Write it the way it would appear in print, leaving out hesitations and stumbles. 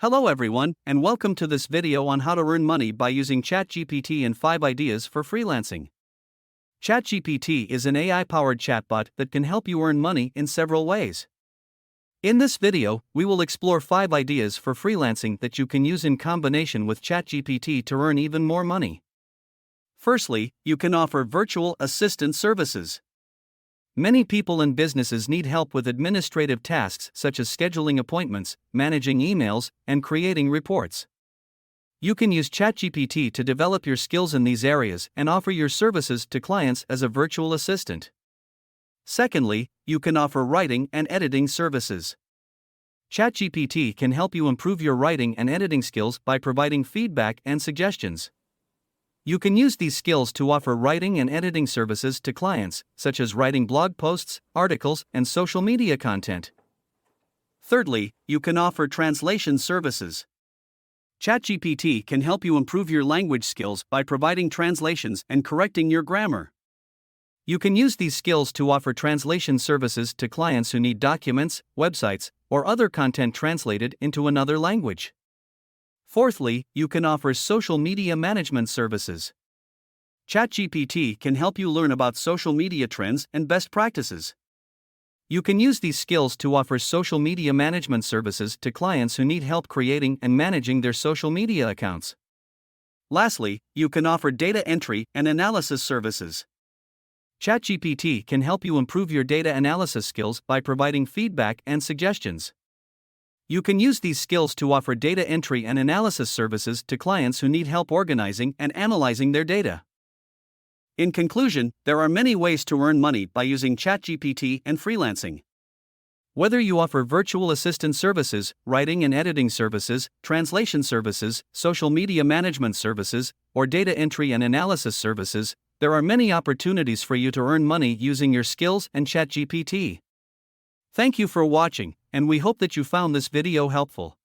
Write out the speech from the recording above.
Hello everyone, and welcome to this video on how to earn money by using Chat GPT and 5 ideas for freelancing. Chat GPT is an AI-powered chatbot that can help you earn money in several ways. In this video, we will explore 5 ideas for freelancing that you can use in combination with Chat GPT to earn even more money. Firstly, you can offer virtual assistant services. Many people and businesses need help with administrative tasks such as scheduling appointments, managing emails, and creating reports. You can use ChatGPT to develop your skills in these areas and offer your services to clients as a virtual assistant. Secondly, you can offer writing and editing services. ChatGPT can help you improve your writing and editing skills by providing feedback and suggestions. You can use these skills to offer writing and editing services to clients, such as writing blog posts, articles, and social media content. Thirdly, you can offer translation services. ChatGPT can help you improve your language skills by providing translations and correcting your grammar. You can use these skills to offer translation services to clients who need documents, websites, or other content translated into another language. Fourthly, you can offer social media management services. ChatGPT can help you learn about social media trends and best practices. You can use these skills to offer social media management services to clients who need help creating and managing their social media accounts. Lastly, you can offer data entry and analysis services. ChatGPT can help you improve your data analysis skills by providing feedback and suggestions. You can use these skills to offer data entry and analysis services to clients who need help organizing and analyzing their data. In conclusion, there are many ways to earn money by using ChatGPT and freelancing. Whether you offer virtual assistant services, writing and editing services, translation services, social media management services, or data entry and analysis services, there are many opportunities for you to earn money using your skills and ChatGPT. Thank you for watching, and we hope that you found this video helpful.